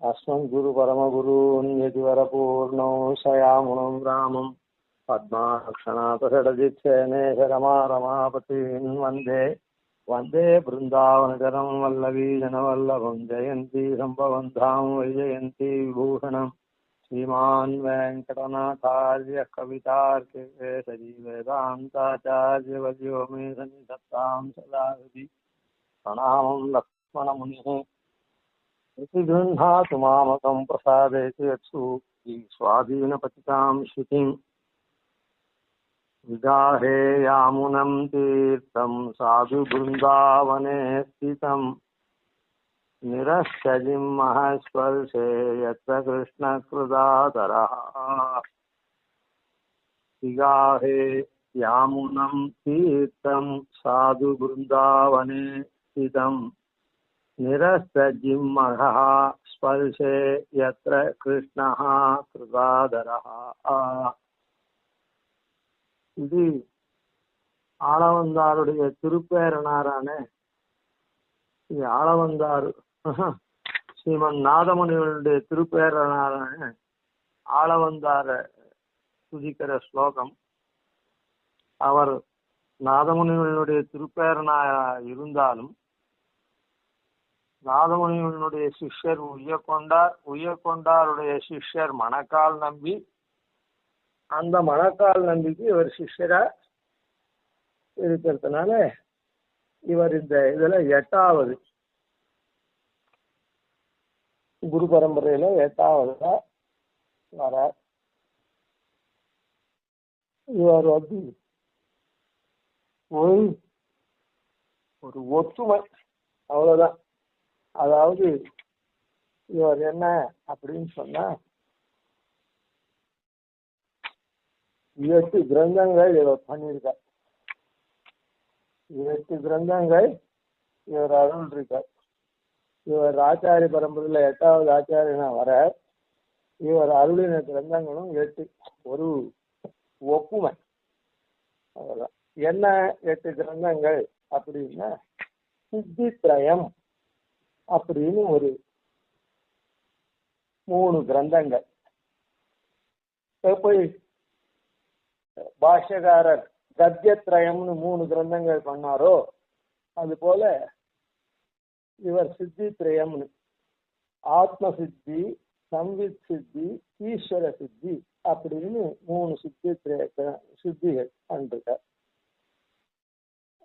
अस्मद्गुरु परमगुरून् यतिवरपूर्णौ शयामुनं रामं पद्माक्षणापषडजित्सेनेशरमारमापतीन् वन्दे वन्दे बृन्दावनचरं वल्लवीजनवल्लभं जयन्ती सम्भवन्तां वैजयन्ती विभूषणं श्रीमान् वेङ्कटनाथार्य कवितार्किकेसरी वेदान्ताचार्यवर्यो मे सन्निधत्तां सदा हृदि प्रणामं लक्ष्मणमुनिः गृह्णातु मामकं प्रसादयतु यत्सु स्वाधीनपतितां श्रुतिं विदाहे यामुनं तीर्थं साधु बृन्दावने स्थितं निरश्चजिं महस्पर्शे यत्र कृष्णकृदातरः विगाहे यामुनं तीर्थं साधु बृन्दावने स्थितं निरस्तजिम्महः स्पर्शे यत्र कृष्णः कृपाधरः. இது ஆளவந்தாருடைய திருப்பேரனாரான ஆளவந்தார் ஸ்ரீமன் நாதமுனிகளுடைய திருப்பேரனாரான ஆளவந்தார துதிக்கிற ஸ்லோகம். அவர் நாதமுனிகளுடைய திருப்பேரனாக இருந்தாலும் நாதமுனிகளுடைய சிஷ்யர் உய்யக்கொண்டாருடைய சிஷ்யர் மணக்கால் நம்பி, அந்த மணக்கால் நம்பிக்கு இவர் சிஷ்யரா இருக்கிறதுனால இவர் இந்த இதுல 8வது குரு பரம்பரையில 8வதா வர. இவர் ஒரு ஒற்றுமை, அவ்வளவுதான். அதாவது இவர் என்ன அப்படின்னு சொன்னா 8 கிரந்தங்கள் இவர் பண்ணியிருக்கார். 8 கிரந்தங்கள் இவர் அருள்ருக்கார். இவர் ஆச்சாரிய பரம்பரையில 8வது ஆச்சாரியனா வர. இவர் அருளின கிரந்தங்களும் 8. ஒரு ஒப்புமை, அவ்வளவுதான். என்ன 8 கிரந்தங்கள் அப்படின்னா சித்தித்ரயம் அப்படின்னு ஒரு 3 கிரந்தங்கள். எப்படி பாஷ்யக்காரர் கத்தியத்ரயம்னு 3 கிரந்தங்கள் பண்ணாரோ அது போல இவர் சித்தித்ரயம்னு ஆத்ம சித்தி, சம்வித் சித்தி, ஈஸ்வர சித்தி அப்படின்னு 3 சித்திகள் பண்ணிருக்கார்.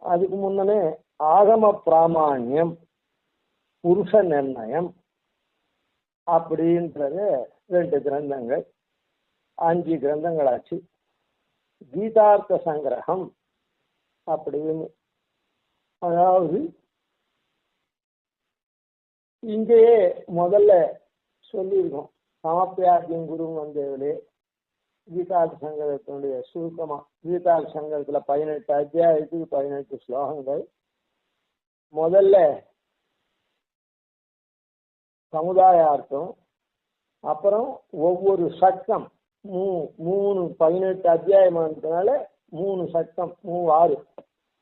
அதுக்கு முன்னமே ஆகம பிராமாண்யம், புருஷ நிர்ணயம் அப்படின்றது 2 கிரந்தங்கள், 5 கிரந்தங்களாச்சு. கீதார்த்த சங்கிரகம் அப்படின்னு, அதாவது இங்கேயே முதல்ல சொல்லியிருக்கோம். சமப்பியாத்தியம் குரு வந்தேவிலே கீதார்த்த சங்கரத்தினுடைய சுருக்கமா. கீதார்த்த சங்கரத்துல 18 அத்தியாயத்துக்கு 18 ஸ்லோகங்கள். முதல்ல சமுதாயார்த்தம், அப்புறம் ஒவ்வொரு சட்டம் 18 அத்தியாயமானதுனால 3 சட்டம் 6.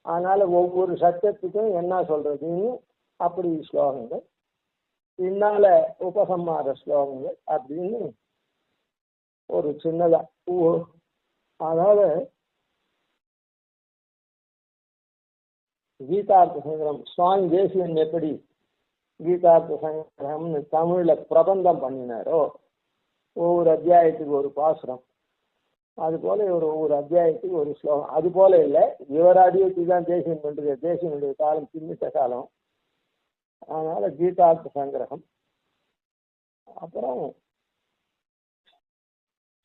அதனால ஒவ்வொரு சட்டத்துக்கும் என்ன சொல்றதுன்னு அப்படி ஸ்லோகங்கள், பின்னால உபசம்மார ஸ்லோகங்கள் அப்படின்னு ஒரு சின்னதா. அதாவது கீதார்த்த சங்கரம் சுவாமி தேசிகன் எப்படி கீதார்த்த சங்கரம்னு தமிழ்ல பிரபந்தம் பண்ணினாரோ, ஒவ்வொரு அத்தியாயத்துக்கு ஒரு பாசுரம், அது போல இவர் ஒவ்வொரு அத்தியாயத்துக்கு ஒரு ஸ்லோகம். அது போல இல்லை, இவர் அடியத்துக்கு தான் தேசியம் பண்றது. தேசியனுடைய காலம் பின்னிட்ட காலம், அதனால கீதார்த்த சங்கிரகம். அப்புறம்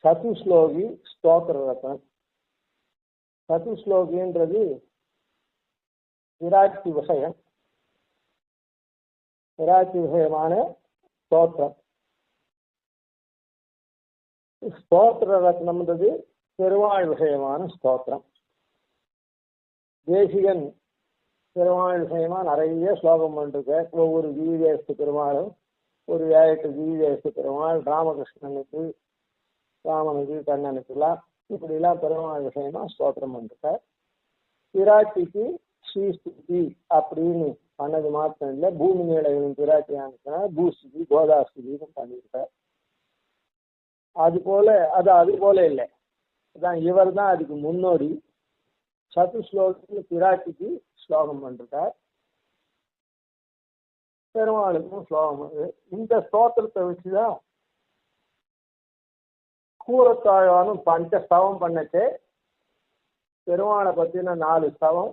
சதுஸ்லோகி ஸ்தோத்திர ரத்னம். சதுஸ்லோகின்றது விராட்சி விஷயம், விராட்சி விஷயமான ஸ்தோத்திரம். ஸ்தோத்திர ரத்னம்ன்றது பெருமாள் விஷயமான ஸ்தோத்திரம். தேசிகன் பெருமாள் விஷயமா நிறைய ஸ்லோகம் பண்ணிருக்க. ஒவ்வொரு திவ்யதேசத்து பெருமாளும் ஒரு 8 திவ்யதேசத்து பெருமாள், ராமகிருஷ்ணனுக்கு, ராமனுக்கு, கண்ணனுக்குலாம் இப்படிலாம் பெருமாள் விஷயமா ஸ்தோத்திரம் பண்ணிருக்க. விராட்டிக்கு ஸ்ரீஸ்துதி அப்படின்னு பண்ணது மாத்திரம் இல்லை, பூமி நிலையும் பிராட்டியான பூஸ்துதி கோதாஸ்துதினு பண்ணியிருக்கார். அது போல இல்லை, அதான் இவர் தான் அதுக்கு முன்னோடி. சதுஸ்லோகத்தில் பிராட்டிக்கு ஸ்லோகம் பண்ணிருக்கார், பெருமாளுக்கும் ஸ்லோகம். இந்த ஸ்தோத்திரத்தை வச்சுதான் கூரத்தாழ்வானும் பஞ்சஸ்தவம் பண்ணச்சு. பெருமாளை பத்தின 4 ஸ்தவம்,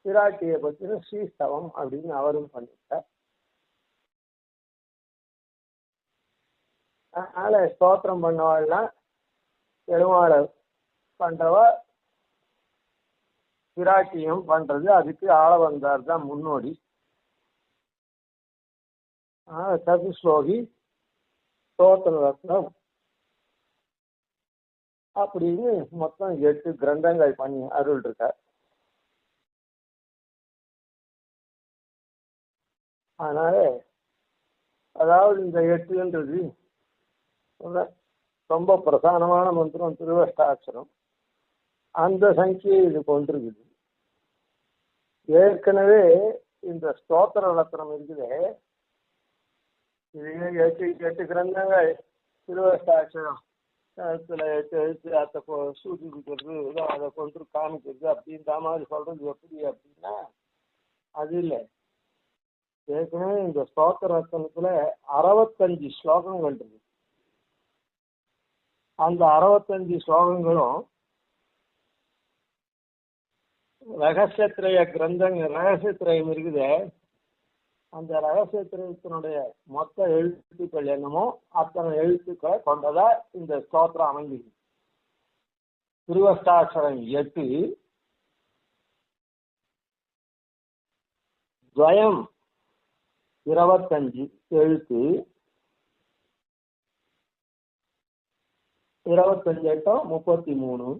பிராட்டியை பத்தின ஸ்ரீஸ்தவம் அப்படின்னு அவரும் பண்ணிட்டார். அதனால ஸ்தோத்திரம் பண்ணவாள்லாம் பெருமாளை பண்றவா, பிராட்டியம் பண்றது, அதுக்கு ஆளவந்தார் தான் முன்னோடி. சதுஸ்லோகி ஸ்தோத்திர ரத்னம் அப்படின்னு மொத்தம் 8 கிரந்தங்கள் பண்ணி அருள் இருக்கார். அதனால அதாவது இந்த 8ன்றது ரொம்ப பிரதானமான மந்திரம், திருவஷ்டாட்சரம். அந்த சங்கியை இது கொண்டிருக்குது. ஏற்கனவே இந்த ஸ்தோத்திர ரத்னம் இருக்குது, இது 8 கிரந்தங்கள். திருவஷ்டாட்சரம் 8 எழுத்து, அதை சூச்சிக்கிறது, அதை கொண்டு காமிக்கிறது அப்படின்ற மாதிரி சொல்றது எப்படி அப்படின்னா அது இல்லை. ஏற்கனவே இந்த ஸ்தோத்திர ரத்னத்துல 65 ஸ்லோகங்கள் இருக்கு. அந்த 65 ஸ்லோகங்களும் ரகசியத்திரய கிரந்தங்கள், ரகசியத்திரயம் இருக்குது. அந்த ரகசியத்திரயத்தினுடைய மொத்த எழுத்துக்கள் என்னமோ அத்தனை எழுத்துக்களை கொண்டதா இந்த ஸ்தோத்திரம் அமைஞ்சிருக்கு. திருவஷ்டாட்சரம் 8, துவயம் 25 எழுத்து, 25 8 33.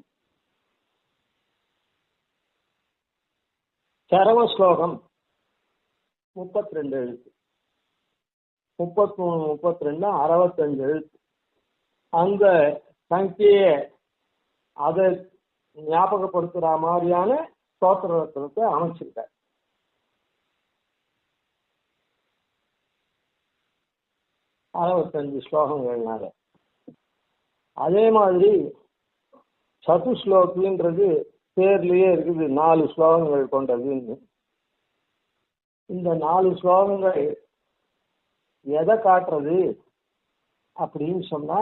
சரம ஸ்லோகம் 32 எழுத்து, 33 32 65 எழுத்து. அந்த சங்கியை அதை ஞாபகப்படுத்துற மாதிரியான ஸ்தோத்திர ரத்னத்தை அமைச்சிருக்கார். அறுபத்தஞ்சு ஸ்லோகங்கள்னால. அதே மாதிரி சதுஸ்லோகின்றது பேர்லயே இருக்குது, 4 ஸ்லோகங்கள் கொண்டதுன்னு. இந்த 4 ஸ்லோகங்கள் எதை காட்டுறது அப்படின்னு சொன்னா,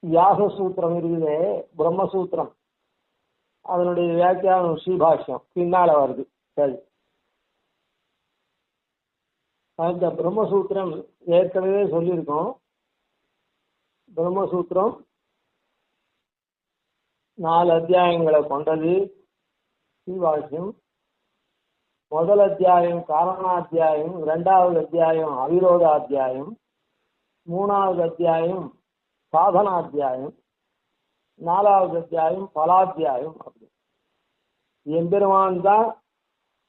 வியாச சூத்திரம் இருக்குது, பிரம்மசூத்திரம், அதனுடைய வியாக்கியானம் ஸ்ரீபாஷ்யம் பின்னால வருது. சரி, அந்த பிரம்மசூத்திரம் ஏற்கனவே சொல்லியிருக்கோம். பிரம்மசூத்திரம் 4 அத்தியாயங்களை கொண்டது. ஸ்ரீபாஷ்யம் முதல் அத்தியாயம் காரணாத்தியாயம், 2வது அத்தியாயம் அவிரோதாத்தியாயம், 3வது அத்தியாயம் சாதனாத்தியாயம், 4வது அத்தியாயம் பலாத்தியாயம். அப்படி எம்பெருமான் தான்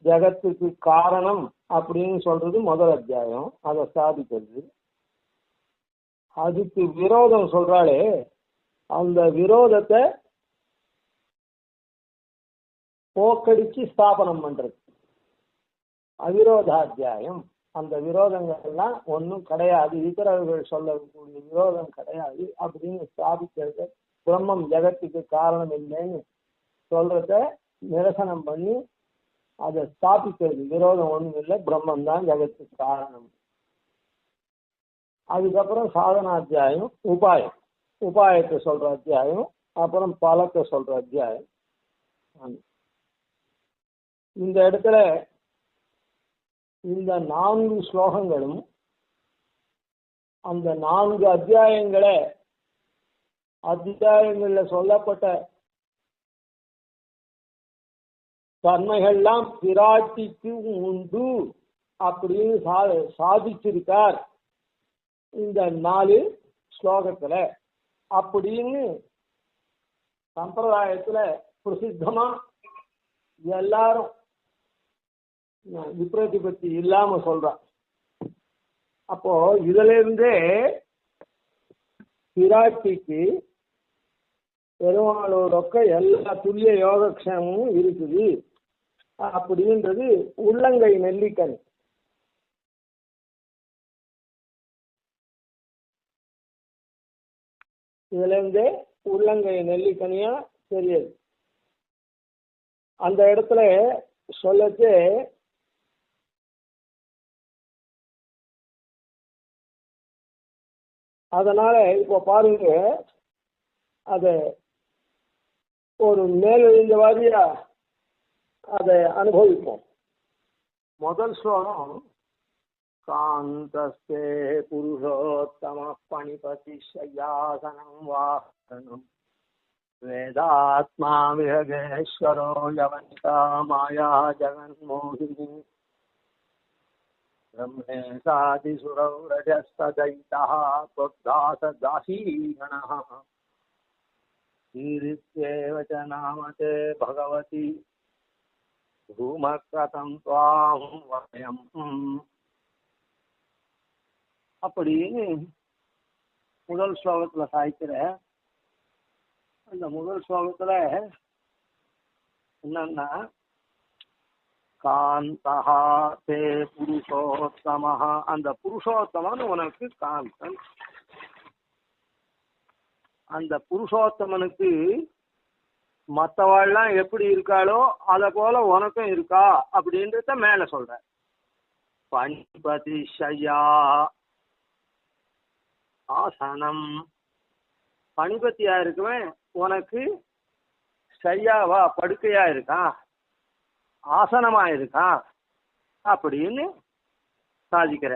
ஜகத்துக்கு காரணம் அப்படின்னு சொல்றது முதல் அத்தியாயம், அதை ஸ்தாபிக்கிறது. அதுக்கு விரோதம் சொல்றாளே, அந்த விரோதத்தை போக்கடிச்சு ஸ்தாபனம் பண்றது அவிரோதாத்தியாயம். அந்த விரோதங்கள்லாம் ஒன்றும் கிடையாது, இதரர்கள் சொல்லக்கூடிய விரோதம் கிடையாது அப்படின்னு ஸ்தாபிக்கிறது. பிரம்மம் ஜகத்துக்கு காரணம் இல்லைன்னு சொல்றத நிரசனம் பண்ணி அதை ஸ்தாபிக்கிறது. விரோதம் ஒன்றும் இல்லை, பிரம்மம் தான் ஜகத்துக்கு காரணம். அதுக்கப்புறம் சாதனாத்தியாயம், உபாயம், உபாயத்தை சொல்ற அத்தியாயம், அப்புறம் பலத்தை சொல்ற அத்தியாயம். இந்த இடத்துல இந்த 4 ஸ்லோகங்களும் அந்த 4 அத்தியாயங்கள்ல சொல்லப்பட்ட தன்மைகள்லாம் பிராட்டிக்கு உண்டு அப்படின்னு சாதிச்சிருக்கார் இந்த 4 ஸ்லோகத்துல அப்படின்னு சம்பிரதாயத்துல பிரசித்தமா எல்லாரும் விப்ரதிபத்தி இல்லாம சொல்றான். அப்போ இதுல இருந்தே பிராட்டிக்கு பெருமாளோட எல்லா துல்லிய யோகக்ஷேமும் இருக்குது அப்படின்றது உள்ளங்கை நெல்லிக்கனி. இதுல இருந்து உள்ளங்கை நெல்லிக்கனியா தெரியுது. அந்த இடத்துல சொல்லச்சு அதனால இப்போ பாருங்க, அத ஒரு மேலெழுந்த வாரியா அதை அனுபவிப்போம். முதல் ஸ்லோகம் காந்தஸ்தே புருஷோத்தம பணிபதி சயாசனம் வாசனம் வேதாத்மா விஹகேஸ்வரோ யவனிகா மாயா ஜகன்மோகினி ब्रह्मेशादिसुरौरजस्तदैतः त्वद्दासदासीगणः ईरित्येव च नामते भगवती धूमक्रतं त्वां वयम्. அப்படின்னு முதல் ஸ்லோகத்துல சாய்க்கிற அந்த முதல் ஸ்லோகத்துல என்னன்னா, காந்தஹா தே புருஷோத்தமஹா, அந்த புருஷோத்தமன் உனக்கு காந்தன். அந்த புருஷோத்தமனுக்கு மற்றவாள்லாம் எப்படி இருக்காளோ அத போல உனக்கும் இருக்கா அப்படின்றத மேல சொல்ற. பணிபதி ஷயா ஆசனம், பணிபத்தியா இருக்குவேன் உனக்கு ஷையாவா படுக்கையா இருக்கான், ஆசனமா இருக்கான் அப்படின்னு சாதிக்கிற.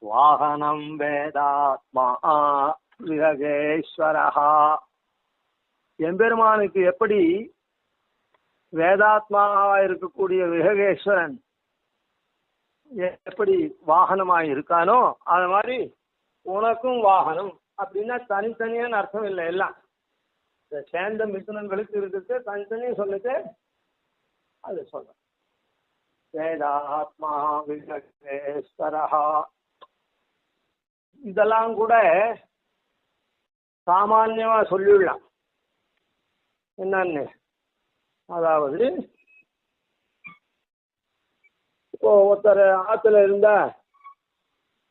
வாகனம் வேதாத்மா விஹகேஸ்வரஹா, எம்பெருமானுக்கு எப்படி வேதாத்மாவா இருக்கக்கூடிய விஹகேஸ்வரன் எப்படி வாகனமாய் இருக்கானோ அது மாதிரி உனக்கும் வாகனம். அப்படின்னா தனித்தனியான அர்த்தம் இல்லை, எல்லாம் சேர்ந்த மிதுனங்களுக்கு இருக்கிறது தனித்தனியும் சொல்லிட்டு அது சொல்ற. வேதாத்மா விஹகேஸ்வரஹா, இதெல்லாம் கூட சாமான்யமா சொல்லிடலாம். என்னன்னு, அதாவது இப்போ ஒருத்தர் ஆத்துல இருந்தா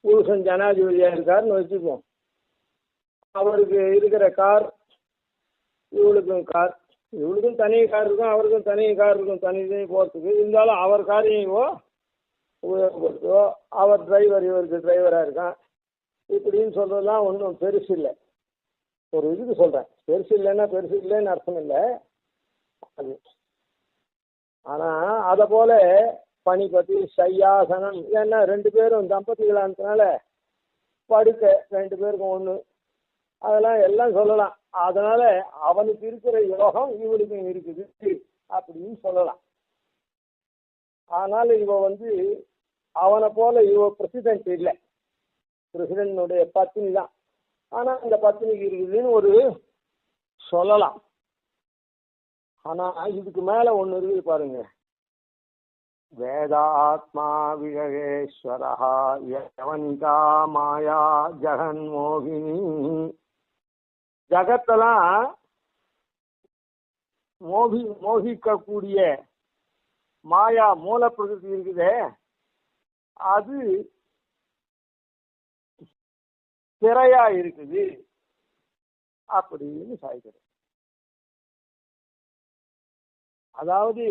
புருஷன் ஜனாதிபதியா இருக்காருன்னு வச்சுப்போம். அவருக்கு இருக்கிற கார், இவளுக்கும் கார், இவளுக்கும் தனி கார் இருக்கும், அவருக்கும் தனி கார் இருக்கும், தனி தனி போகிறதுக்கு. இருந்தாலும் அவர் காரையும் உபயோகப்படுத்துவோ, அவர் டிரைவர் இவருக்கு டிரைவராக இருக்கான். இப்படின்னு சொல்றதுலாம் ஒன்றும் பெருசு இல்லை. ஒரு இதுக்கு சொல்றேன், பெருசு இல்லைன்னா பெருசு இல்லைன்னு அர்த்தம் இல்லை அது. ஆனா அதை போல பணிபதி சையாசனம், ஏன்னா ரெண்டு பேரும் தம்பதிகளானதுனால படுக்க ரெண்டு பேருக்கும் ஒண்ணு, அதெல்லாம் எல்லாம் சொல்லலாம். அதனால அவனுக்கு இருக்கிற யோகம் இவனுக்கும் இருக்குது அப்படின்னு சொல்லலாம். ஆனால் இவ அவனை போல இவ பிரசிடென்ட் இல்லை, பிரசிடென்டுடைய பத்தினி தான். ஆனா இந்த பத்தினிக்கு இருக்குதுன்னு ஒரு சொல்லலாம். ஆனா இதுக்கு மேல ஒண்ணு இருக்குது பாருங்க. வேதாத்மா விஹகேஸ்வரஹா யவனிகா மாயா ஜகன்மோகினி, ஜகத்தெல்லாம் மோகிக்கக்கூடிய மாயா மூல பிரகிருதி இருக்குதே, அது திரையா இருக்குது அப்படின்னு சாய்க்கிறது. அதாவது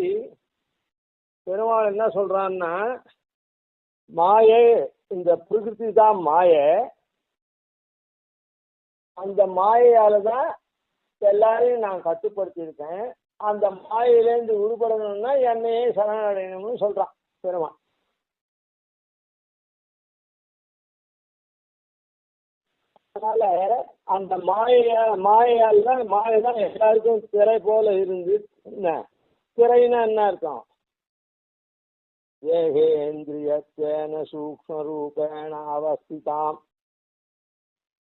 பெருமாள் என்ன சொல்றான்னா, மாயை, இந்த பிரகிருதி தான் மாயை, அந்த மாயையால தான் எல்லாரையும் நான் கட்டுப்படுத்தி இருக்கேன். அந்த மாயிலேருந்து விடுபடணும்னா என்னையே சரணடையணும்னு சொல்றான் பெருமாள். அதனால அந்த மாயையால் தான், மாயை தான் எல்லாருக்கும் திரை போல இருந்து, என்ன திரைன்னா என்ன அர்த்தம்? ஏகேந்திரியத்தேன சூக்ஷ்ம ரூபேண அவஸ்திதாம்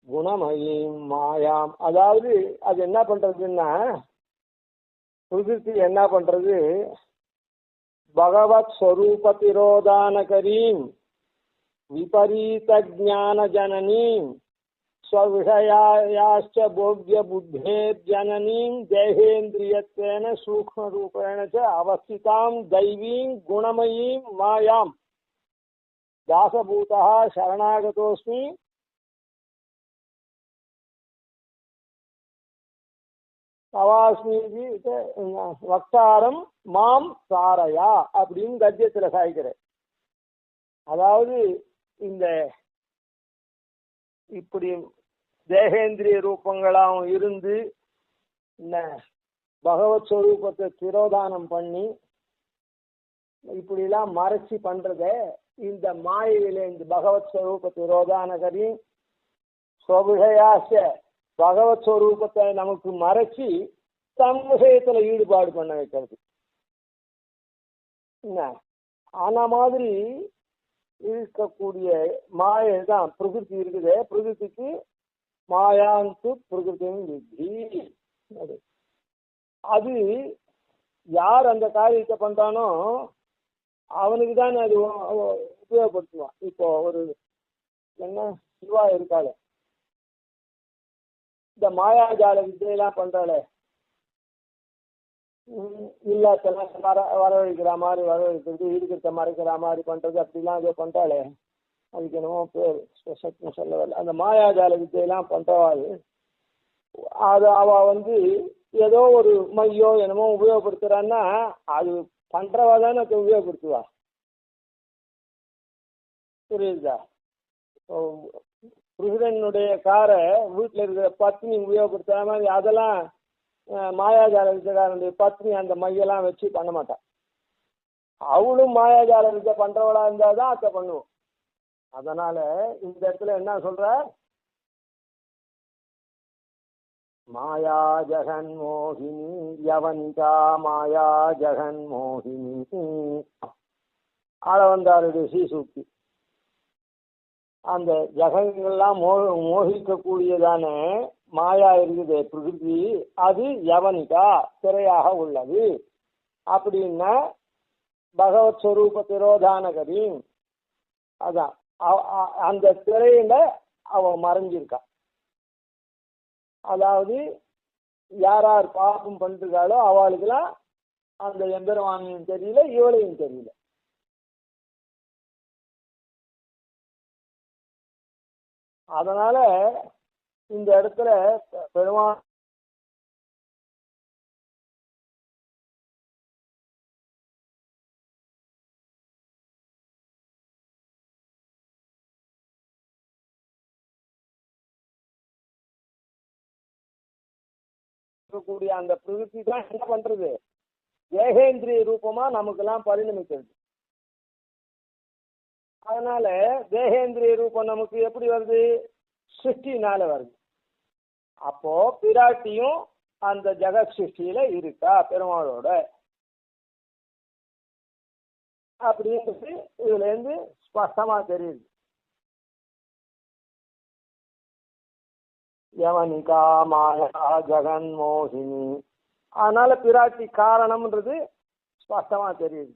குணமயீம் மாயாம். அதாவது அது என்ன பண்றதுன்னா, பிரகிருதி என்ன பண்றது, பகவத் ஸ்வரூப திரோதானகரீம் விபரீத ஜான ஜனனீம் स्वविषयाश्च भोग्य बुद्धे जननीं देहेन्द्रियत्वेन सूक्ष्म रूपेण च अवस्थितां दैवीं गुणमयीं मायां दासभूतः शरणागतोऽस्मि தவாஸ்மீதி வக்தாரம் மாம் சாரையா அப்படின்னு கத்தியத்தில் சாய்க்கிறேன். அதாவது இந்த இப்படி தேகேந்திரிய ரூபங்களாகவும் இருந்து பகவத் ஸ்வரூபத்தை திரோதானம் பண்ணி இப்படிலாம் மறைச்சி பண்றத இந்த மாயில இந்த பகவத் ஸ்வரூப திரோதானகரி ஸ்வவிஷயாச பகவத் ஸ்வரூபத்தை நமக்கு மறைச்சி தன் விஷயத்துல ஈடுபாடு பண்ண வைக்கிறது. ஆன மாதிரி இருக்கக்கூடிய மாயை தான் பிரகிருதி இருக்குது. பிரகிருதிக்கு மாயாந்து பிரகிருதியும் வித்தி. அது யார் அந்த காரியத்தை பண்றானோ அவனுக்கு தான் அது உபயோகப்படுத்துவான். இப்போ ஒரு என்ன சிவா இருக்காளே, இந்த மாயாஜால வித்தையெல்லாம் பண்றாளே, இல்லாதெல்லாம் வரவழைக்கிற மாதிரி வரவழைக்கிறது, இருக்கிறத மறைக்கிற மாதிரி பண்றது, அப்படிலாம் ஏதோ பண்றாளே, அதுக்கு என்னமோ பேர் சக்தி சொல்ல வரல. அந்த மாயாஜால வித்தையெல்லாம் பண்றவாள் அது அவ ஏதோ ஒரு மையோ என்னமோ உபயோகப்படுத்துறான்னா அது பண்றவா தானே அதை உபயோகப்படுத்துவா. புரியுதா? பிரசிடனுடைய காரை வீட்டில் இருக்கிற பத்னி உபயோகப்படுத்துற மாதிரி அதெல்லாம் மாயாஜால வித்தைக்காரனுடைய பத்னி அந்த மையெல்லாம் வச்சு பண்ண மாட்டான். அவளும் மாயாஜால வித்தை பண்றவளா இருந்தாதான் அதை பண்ணுவோம். அதனால இந்த இடத்துல என்ன சொல்ற, மாயா ஜெகன் மோகினி யவனிகா மாயா ஜெகன் மோகினி ஆளவந்தாருடைய ஸ்ரீசூக்தி. அந்த ஜகங்கள்லாம் மோகிக்கக்கூடியதான மாயா இருக்குது பிரகிருதி, அது யவனிகா திரையாக உள்ளது. அப்படின்னா பகவத் ஸ்வரூப திரோதானகரி, அதான் அந்த திரையில அவ மறைஞ்சிருக்கா. அதாவது யார் யார் பாபம் பண்ணிருக்காளோ அவளுக்கெல்லாம் அந்த எம்பெருமானையும் தெரியல, இவளையும் தெரியல. அதனால இந்த இடத்துல பெருமாள் கூடிய அந்த பிரகிருதி தான் என்ன பண்றது, தேகேந்திரிய ரூபமா நமக்கெல்லாம் பரிணமிக்கிறது. அதனால தேகேந்திரிய ரூபம் நமக்கு எப்படி வருது, சிருஷ்டினால வருது. அப்போ பிராட்டியும் அந்த ஜெகத் சிருஷ்டியில இருக்கா பெருமாளோட அப்படின்றது இதுல இருந்து ஸ்பஷ்டமா தெரியுது. யவனிகா மாயா ஜெகன் மோகினி, அதனால பிராட்டி காரணம்ன்றது ஸ்பஷ்டமா தெரியுது.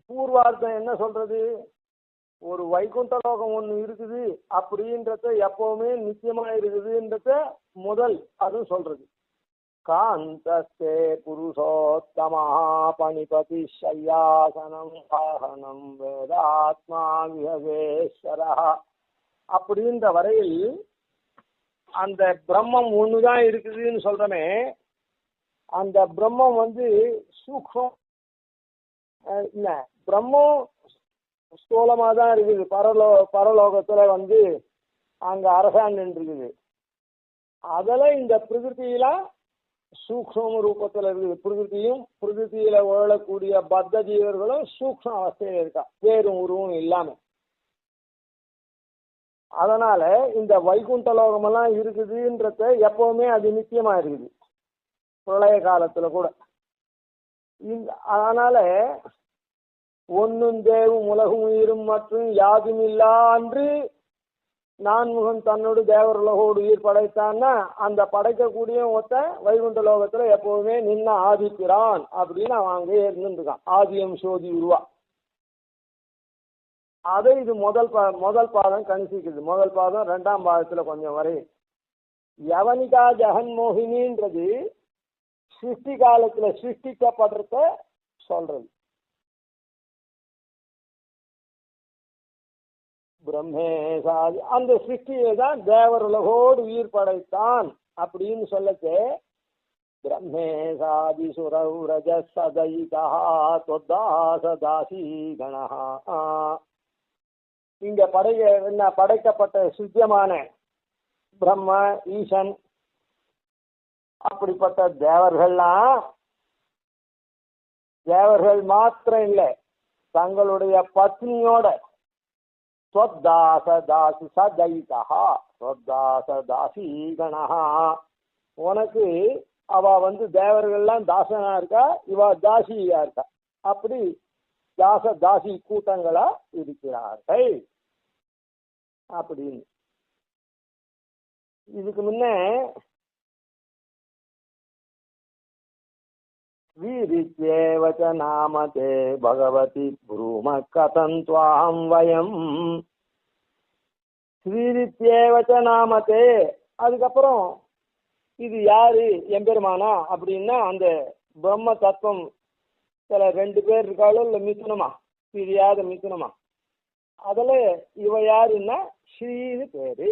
பூர்வார்த்தம் என்ன சொல்றது, ஒரு வைகுண்ட லோகம் ஒண்ணு இருக்குது அப்படின்றத எப்பவுமே நிச்சயமா இருக்குதுன்றத முதல் அது சொல்றது. காந்தஸ்தே புருஷோத்தமா பணிபதி சையாசனம் வாகனம் வேதாத்மா விஹவேஸ்வரா அப்படின்ற வரையில் அந்த பிரம்மம் ஒண்ணுதான் இருக்குதுன்னு சொல்றமே, அந்த பிரம்மம் சூக்ஷ்மம் இல்ல, பிரம்மம் ஸ்தூலமா தான் இருக்குது. பரலோகத்துல அங்க அரசாண்டு இருக்குது. அதுல இந்த பிரகிருதியில சூக்ஷ்ம ரூபத்துல இருக்குது. பிரகிருதியில வாழக்கூடிய பத்த ஜீவர்களும் சூக்ஷ்ம அவஸ்தையில இருக்கா, வேறும் உருவம் இல்லாம. அதனால இந்த வைகுண்ட லோகமெல்லாம் இருக்குதுன்றத எப்பவுமே அது நிச்சயமா இருக்குது, பிரளய காலத்துல கூட. அதனால ஒன்னும் தேவும் உலகும் உயிரும் மற்றும் யாதும் இல்லா அன்று நான்முகன் தன்னோடு தேவர் உலகோடு உயிர் படைத்தான்னா அந்த படைக்கக்கூடிய ஒத்த வைகுண்ட லோகத்துல எப்பவுமே நின்ன ஆதிப்பிரான் அப்படின்னு அவன் அங்கே இருந்துருக்கான். ஆதியம் சோதி உருவா. அதை இது முதல் பாதம் கணிசிக்குது. முதல் பாதம் 2ஆம் பாதத்துல கொஞ்சம் வரை. யவனிகா ஜெகன்மோகினின்றது சிருஷ்டி காலத்துல சிருஷ்டிக்கப்படுறத சொல்றது. பிரம்மேசாதி அந்த சிருஷ்டியை தான் தேவர் உலகோடு உயிர் படைத்தான் அப்படின்னு சொல்லச்சு. பிரம்மேசாதி சுரௌரஜ சதைகா தொத்தாசதாசி கணஹா. இங்க படைக்கப்பட்ட சித்தியமான பிரம்ம ஈசன் அப்படிப்பட்ட தேவர்கள் மாத்திரம் இல்லை, தங்களுடைய பத்னியோட ஸ்வத்தாசதாசி சதைகா ஸ்வத்தாசதாசி கணஹா. உனக்கு அவ தேவர்கள்லாம் தாசனா இருக்கா, இவ தாசியா இருக்கா. அப்படி தாசி கூட்டங்களா இருக்கிறார்கள் அப்படின்னு. இதுக்கு முன்ன வீரித்யேவச நாமதே பகவதி ப்ரூம கதந்த்வாம் வயம். ஸ்ரீரித்யேவச நாமதே, அதுக்கப்புறம் இது யாரு எம்பெருமானா அப்படின்னா அந்த பிரம்ம தத்துவம் சில 2 பேர் இருக்காளோ இல்லை மிதுனமா, பிரியாத மிதுனமா, அதுல இவ யாருன்னா ஸ்ரீன்னு பேரு.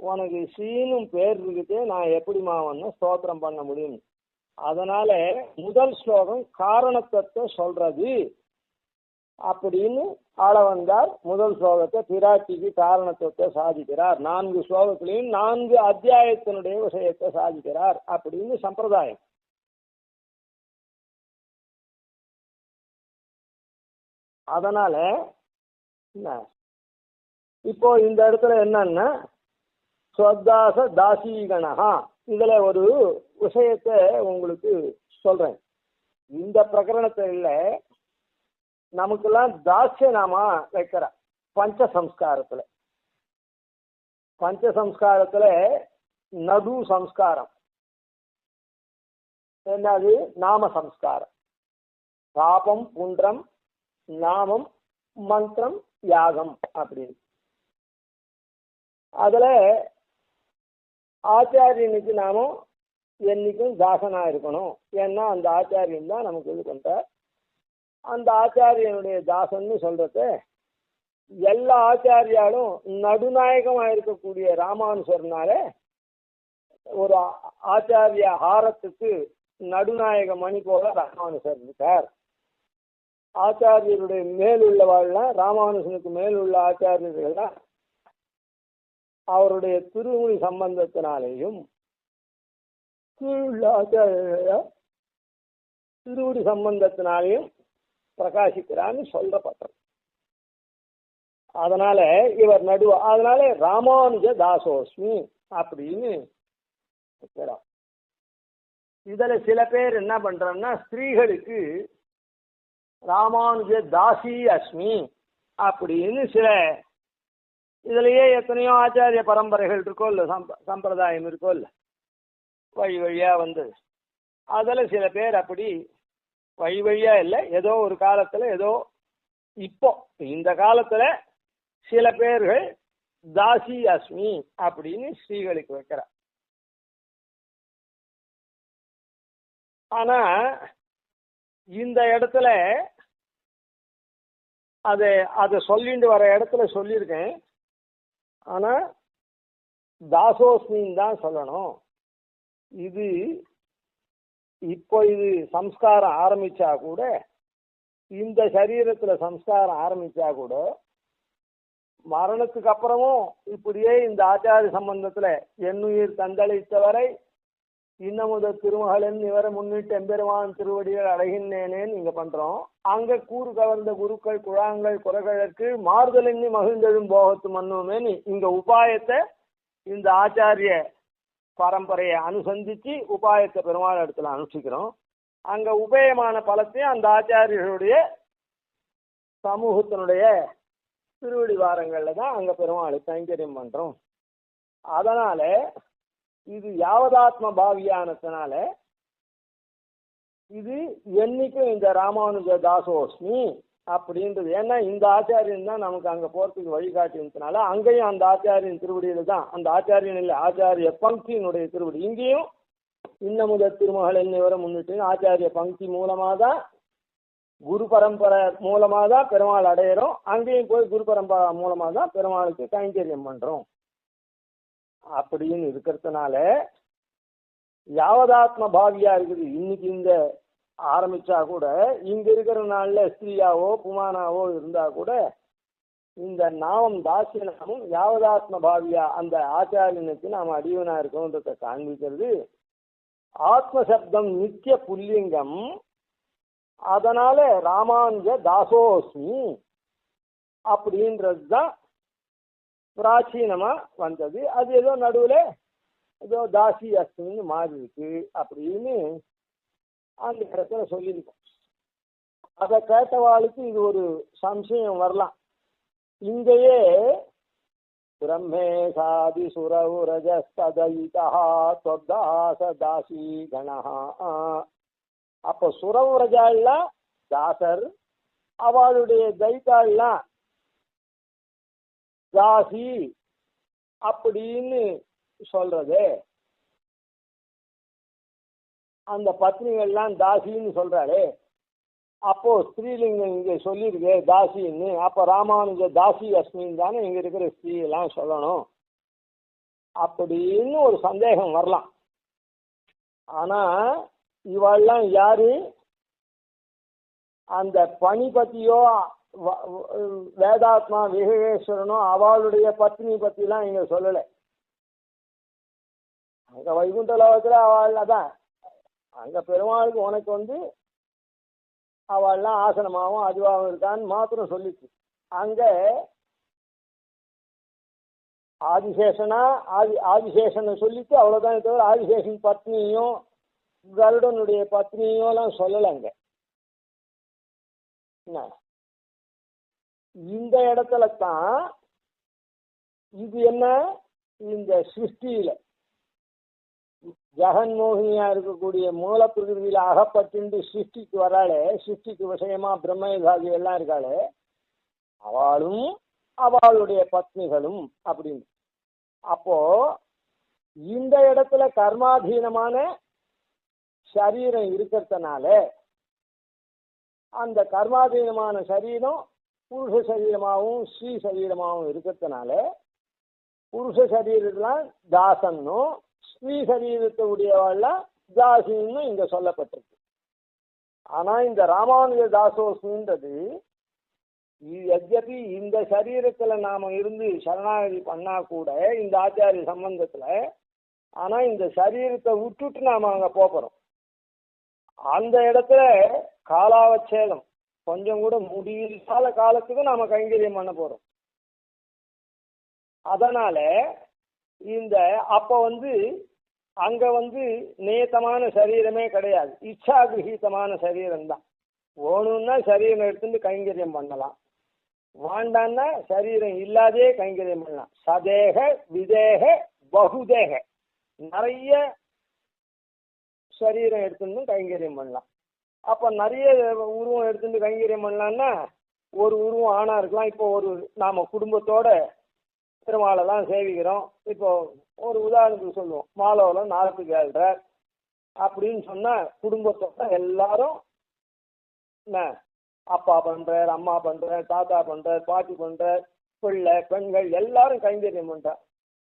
உனக்கு ஸ்ரீனும் பேர் இருக்குது, நான் எப்படிமா ஸ்தோத்திரம் பண்ண முடியும்? அதனால முதல் ஸ்லோகம் காரணத்தை சொல்றது அப்படின்னு ஆள வந்தார். முதல் ஸ்லோகத்தை பிராட்டிக்கு காரணத்துவத்தை சாதிக்கிறார். 4 ஸ்லோகத்திலையும் 4 அத்தியாயத்தினுடைய விஷயத்தை சாதிக்கிறார் அப்படின்னு சம்பிரதாயம். அதனால இப்போ இந்த இடத்துல என்னன்னா ஸ்வத்தாச தாசீகணஹா, இதுல ஒரு விஷயத்தை உங்களுக்கு சொல்றேன். இந்த பிரகரணத்தை இல்லை, நமக்கெல்லாம் தாசிய நாமா வைக்கிற பஞ்சசம்ஸ்காரத்துல நடு சம்ஸ்காரம் என்னது? நாம சம்ஸ்காரம். பாபம் புன்றம், நாமம், மந்திரம், யாகம் அப்படின்னு. அதுல ஆச்சாரியனுக்கு நாமும் என்னைக்கும் தாசனா இருக்கணும். ஏன்னா அந்த ஆச்சாரியன் தான் நமக்கு இது பண்றார். அந்த ஆச்சாரியனுடைய தாசன்னு சொல்றது எல்லா ஆச்சாரியாலும் நடுநாயகமா இருக்கக்கூடிய ராமானுசர்னால ஒரு ஆச்சாரிய ஹாரத்துக்கு நடுநாயக மணி போல ராமானுசர் இருக்கார். ஆச்சாரியருடைய மேலுள்ளவாள்லாம் ராமானுசனுக்கு மேலுள்ள ஆச்சாரியர்கள்லாம் அவருடைய திருமுடி சம்பந்தத்தினாலேயும் கீழுள்ள ஆச்சாரியர்கள் திருமுடி சம்பந்தத்தினாலேயும் பிரகாசிக்கிறான்னு சொல்லப்பட்டது. அதனால இவர் அதனால ராமானுஜ தாசோஸ்மி அப்படின்னு. இதுல சில பேர் என்ன பண்றோம்னா ஸ்திரீகளுக்கு ராமானுஜ தாசி அஸ்மி அப்படின்னு சில, இதுலயே எத்தனையோ ஆச்சாரிய பரம்பரைகள் இருக்கோ இல்ல, சம்பிரதாயம் இருக்கோ இல்ல, வழியா வந்தது. அதுல சில பேர் அப்படி வழியா இல்லை, ஏதோ ஒரு காலத்துல, ஏதோ இப்போ இந்த காலத்துல சில பேர்கள் தாசி அஸ்மி அப்படின்னு ஸ்ரீகளுக்கு வைக்கிறார். ஆனா இந்த இடத்துல அதை சொல்லிட்டு வர இடத்துல சொல்லியிருக்கேன். ஆனா தாசோஸ்மின்னு தான் சொல்லணும். இது இப்போ இது சம்ஸ்காரம் ஆரம்பிச்சா கூட, இந்த சரீரத்துல சம்ஸ்காரம் ஆரம்பிச்சா கூட மரணத்துக்கு அப்புறமும் இப்படியே இந்த ஆச்சாரிய சம்பந்தத்துல என்னுயிர் தந்தளித்தவரை இன்னமுத திருமகளின் இவரை முன்னிட்டு எம்பெருமான் திருவடிகள் அடைகின்றேனேன்னு இங்க பண்றோம். அங்க கூறு கவர்ந்த குருக்கள் குழாங்கள் குறைகளுக்கு மாறுதலின்னி மகிழ்ந்தெழும் போகத்து மன்னுமேன்னு இங்க உபாயத்தை இந்த ஆச்சாரிய பரம்பரையை அனுசந்திச்சு உபாயத்தை பெருமாள் இடத்துல அனுஷ்டிக்கிறோம். அங்க உபயமான பலத்தையும் அந்த ஆச்சாரியர்களுடைய சமூகத்தினுடைய திருவடி வாரங்கள்ல தான் அங்க பெருமாளுக்கு கைங்கரியம் பண்றோம். அதனால இது யாவதாத்ம பாவியானதுனால இது என்னைக்கும் இந்த ராமானுஜ தாசோஸ்மி அப்படின்றது. ஏன்னா இந்த ஆச்சாரியன் தான் நமக்கு அங்கே போகிறதுக்கு வழிகாட்டினதுனால அங்கேயும் அந்த ஆச்சாரியன் திருவடியில் தான், அந்த ஆச்சாரியன் இல்லை ஆச்சாரிய பங்கியினுடைய திருவடி. இங்கேயும் இன்னமுத திருமகள் என்னவரை முன்னிட்டு ஆச்சாரிய பங்கி மூலமாக தான், குரு பரம்பரை மூலமாக தான் பெருமாள் அடையிறோம். அங்கேயும் போய் குரு பரம்பரை மூலமாக தான் பெருமாளுக்கு கைங்கரியம் பண்ணுறோம். அப்படின்னு இருக்கிறதுனால யாவதாத்ம பாவியா இருக்குது. இன்னைக்கு இந்த ஆரம்பிச்சா கூட இங்க இருக்கிற நாள்ல ஸ்திரீயாவோ புமானாவோ இருந்தா கூட இந்த நாமம் தாசியனாமும் யாவதாத்ம பாவியா அந்த ஆச்சாரியனுக்கு நாம் அடியவனா இருக்கோன்றத காண்பிக்கிறது. ஆத்மசப்தம் நித்திய புல்லிங்கம், அதனால ராமானுஜ தாசோஸ்மி அப்படின்றது தான் பிராச்சீனமா வந்தது. அது ஏதோ நடுவில் ஏதோ தாசி அஸ்மின்னு மாறி இருக்கு அப்படின்னு அந்த இடத்துல சொல்லியிருக்கோம். அதை கேட்டவாளுக்கு இது ஒரு சம்சயம் வரலாம். இங்கேயே பிரம்மேசாதி சுரவுரஜஸ்ததயிதா தொத்தாச தாசி கணஹா. அப்போ சுரவுரஜாலாம் தாசர், அவளுடைய தைத்தாள்லாம் தாசி அப்படின்னு சொல்றது. அந்த பத்னிகள்லாம் தாசின்னு சொல்றாளே, அப்போ ஸ்திரீலிங்கம் இங்க சொல்லியிருக்கு தாசின்னு. அப்போ ராமானுஜ தாசி அஸ்மின் தானே இங்க இருக்கிற ஸ்திரீ எல்லாம் சொல்லணும் அப்படின்னு ஒரு சந்தேகம் வரலாம். ஆனா இவெல்லாம் யாரு? அந்த பணி பத்தியோ வேதாத்மா விவேகேஸ்வரனோ அவளுடைய பத்னி பத்திலாம் இங்க சொல்லலை. அங்க வைகுண்ட லோகத்துல அவள் தான், அங்க பெருமாளுக்கு உனக்கு வந்து அவள்லாம் ஆசனமாகவும் அதுவாகவும் இருக்கான்னு மாத்திரம் சொல்லிச்சு. அங்க ஆதிசேஷனை சொல்லிட்டு அவ்வளவுதான் தவிர ஆதிசேஷன் பத்னியும் கருடனுடைய பத்னியும் எல்லாம் சொல்லலைங்க. இந்த இடத்துல தான் இது என்ன, இந்த சிருஷ்டியில ஜெகன்மோகினியா இருக்கக்கூடிய மூல பிரகிருதியில அகப்பட்டு சிருஷ்டிக்கு வராளே, சிருஷ்டிக்கு விஷயமா பிரம்மயுகாதி எல்லாம் இருக்காளே, அவளும் அவளுடைய பத்னிகளும் அப்படின்னு. அப்போ இந்த இடத்துல கர்மாதீனமான சரீரம் இருக்கிறதுனால அந்த கர்மாதீனமான சரீரம் புருஷ சரீரமாகவும் ஸ்ரீ சரீரமாகவும் இருக்கிறதுனால புருஷ சரீரம்லாம் தாசன்னும் ஸ்ரீ சரீரத்தை உடையவாள்லாம் தாசின்னு இங்க சொல்லப்பட்டிருக்கு. ஆனா இந்த ராமானுஜ தாசோஸ்மின்றது எத்யபி இந்த சரீரத்துல நாம இருந்து சரணாகதி பண்ணா கூட இந்த ஆச்சாரிய சம்பந்தத்துல, ஆனா இந்த சரீரத்தை விட்டுட்டு நாம அங்க போறோம். அந்த இடத்துல காலாவச்சேதம் கொஞ்சம் கூட முடியாத காலத்துக்கு நாம கைங்கரியம் பண்ண போறோம். அதனால இந்த அப்ப வந்து அங்க வந்து நேத்தமான சரீரமே கிடையாது, இச்சா கிரகீதமான சரீரம் தான். வேணும்னா சரீரம் எடுத்துட்டு கைங்கரியம் பண்ணலாம், வாண்டான்னா சரீரம் இல்லாதே கைங்கரியம் பண்ணலாம். சதேக விதேக பகுதேக, நிறைய சரீரம் எடுத்துட்டு கைங்கரியம் பண்ணலாம். அப்ப நிறைய உருவம் எடுத்துட்டு கைங்கரியம் பண்ணலாம்னா ஒரு உருவம் ஆணா இருக்கலாம். இப்போ ஒரு நாம குடும்பத்தோட பெருமாளை தான் சேவிக்கிறோம். இப்போ ஒரு உதாரணத்துக்கு சொல்லுவோம், மாலோவில் 4 ஏழ்றார் அப்படின்னு சொன்னா குடும்பத்தோட எல்லாரும் என்ன அப்பா பண்றார், அம்மா பண்றார், தாத்தா பண்றார், பாட்டி பண்றார், பிள்ளை பெண்கள் எல்லாரும் கைங்கரியம் பண்றார்.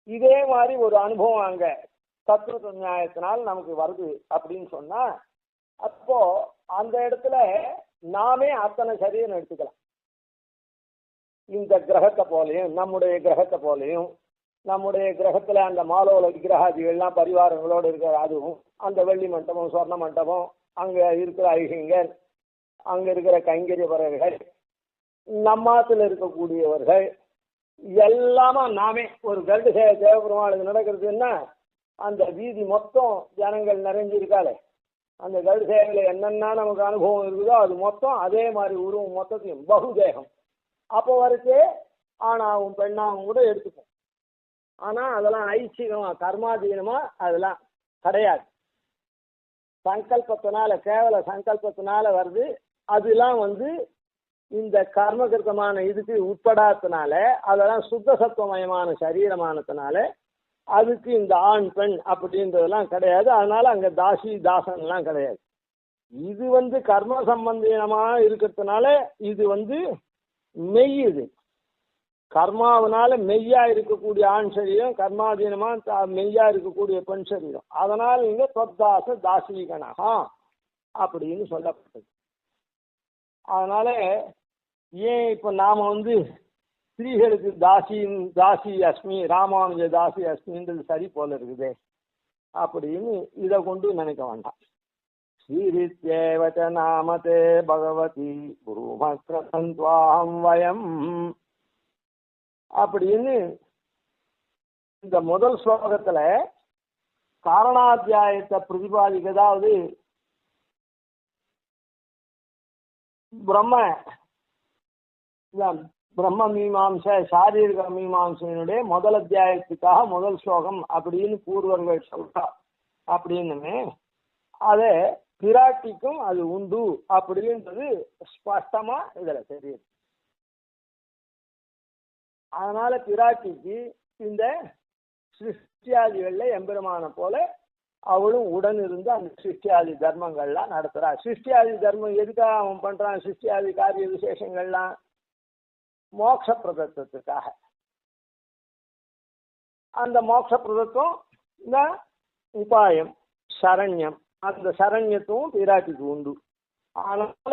இதே மாதிரி ஒரு அனுபவம் அங்க தத்துவ நியாயத்தினால் நமக்கு வருது அப்படின்னு சொன்னா, அப்போ அந்த இடத்துல நாமே அத்தனை சரீரம் எடுத்துக்கலாம். இந்த கிரகத்தை போலையும் நம்முடைய கிரகத்தை போலையும், நம்முடைய கிரகத்துல அந்த மாலோல விக்கிரகாதிகள்லாம் பரிவாரங்களோடு இருக்கிற அதுவும், அந்த வெள்ளி மண்டபம் சொர்ண மண்டபம், அங்க இருக்கிற ஐகிங்கர், அங்க இருக்கிற கைங்கரியவர்கள், நம்மாத்துல இருக்கக்கூடியவர்கள் எல்லாமா நாமே ஒரு கருடு சேவை தேவபெருமாளுக்கு நடக்கிறதுன்னா அந்த வீதி மொத்தம் ஜனங்கள் நிறைஞ்சிருக்காளே, அந்த கருடு சேவையில என்னென்ன நமக்கு அனுபவம் இருக்குதோ அது மொத்தம் அதே மாதிரி உருவம் மொத்தத்தையும் பகுதேகம் அப்போ வரைக்கும் ஆணாவும் பெண்ணாவும் கூட எடுத்துப்போம். ஆனா அதெல்லாம் ஐச்சிகமா கர்மாதீனமா அதெல்லாம் கிடையாது. சங்கல்பத்தினால கேவல சங்கல்பத்தினால வருது. அதெல்லாம் வந்து இந்த கர்மகிருத்தமான இதுக்கு உட்படாதனால, அதெல்லாம் சுத்த சத்துவமயமான சரீரமானதுனால அதுக்கு இந்த ஆண் பெண் அப்படின்றதெல்லாம் கிடையாது. அதனால அங்க தாசி தாசன் எல்லாம் கிடையாது. இது கர்ம சம்பந்தமா இருக்கிறதுனால இது மெய். இது கர்மாவனால மெய்யா இருக்கக்கூடிய ஆண் சரீரம், கர்மாதீனமா மெய்யா இருக்கக்கூடிய பெண் சரீரம். அதனால இங்க தொத்தாச தாசீகனகா அப்படின்னு சொல்லப்பட்டது. அதனால ஏன் இப்ப நாம ஸ்திரீகளுக்கு தாசி அஸ்மி, ராமானுஜ தாசி அஸ்மின்றது சரி போல இருக்குது அப்படின்னு இதை கொண்டு நினைக்க வேண்டாம். ஸ்ரீரித்யேவச்ச நாமதே பகவதி குருமக்ரதந்த்வாம் வயம் அப்படின்னு இந்த முதல் ஸ்லோகத்துல காரணாத்தியாயத்தை பிரதிபாதிக்க, அதாவது பிரம்ம மீமாம்சை சாரீரிக மீமாம்சையினுடைய முதல் அத்தியாயத்துக்காக முதல் ஸ்லோகம் அப்படின்னு பூர்வர்கள் சொல்றா அப்படின்னு அதே பிராட்டிக்கும் அது உண்டு அப்படின்றது ஸ்பஷ்டமா இதுல தெரியுது. அதனால பிராட்டிக்கு இந்த சிருஷ்டியாதிகள்ல எம்பெருமான போல அவளும் உடன் இருந்து அந்த சிருஷ்டியாதி தர்மங்கள்லாம் நடத்துறா. சிருஷ்டியாதி தர்மம் எதுக்காக அவன் பண்றான்? சிருஷ்டியாதி காரிய விசேஷங்கள்லாம் மோட்ச பிரதத்துக்காக. அந்த மோட்ச பிரதத்துவம் இந்த உபாயம் சரண்யம், அந்த சரண்யத்துவம் பிராட்டிக்கு உண்டு. அதனால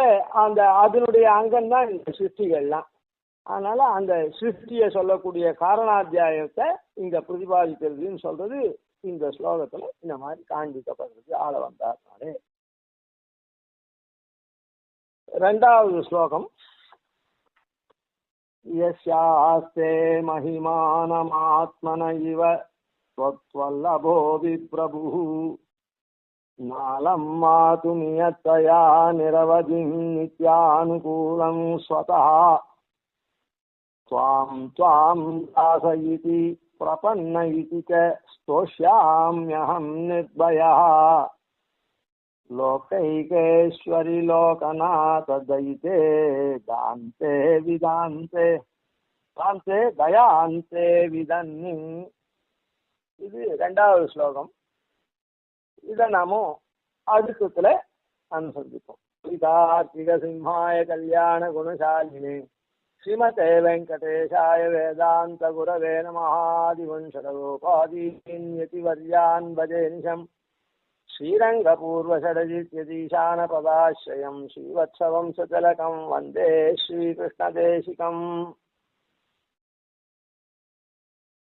அதனுடைய அங்கம் தான் இந்த சிருஷ்டிகள்லாம். அதனால அந்த சிருஷ்டியை சொல்லக்கூடிய காரணாத்தியாயத்தை இங்க பிரதிபாதிக்கிறதுன்னு சொல்றது இந்த ஸ்லோகத்துல இந்த மாதிரி காண்பிக்கப்படுறது ஆள வந்தாருனாலே. ரெண்டாவது ஸ்லோகம், யஸ்யாஸ்தே மஹிமானமாத்மன இவ த்வல்லபோ விப்ரபுः நாலம் மாதுமியத்வயா நிரவதிம் நித்யானுகூலம் ஸ்வதः த்வாம் த்வாம் தாசயிதி பிரபன்ன இதி ச ஸ்தோஷ்யாம்யஹம் நிர்பயः லோகைகேஸ்வரி லோகநாத தயிதே தாந்தே விதாந்தே தாந்தே தயாந்தே விதன்னி. இது ரெண்டாவது ஸ்லோகம். இதை நாமும் அடுத்தத்துல அனுசந்திப்போம். கார்த்திக சிம்ஹாய கல்யாண குணசாலினே ஸ்ரீமதே வெங்கடேஷாய வேதாந்த குரவே நமஹாதிவம்சரோபாதீன்யதிவர்யான் பஜேனிஷம் ஸ்ரீரங்கபூர்வஷடஜித்யதீசானபதாஸ்ரயம் ஸ்ரீவத்சவம்சதிலகம் வந்தே ஸ்ரீகிருஷ்ணதேசிகம்.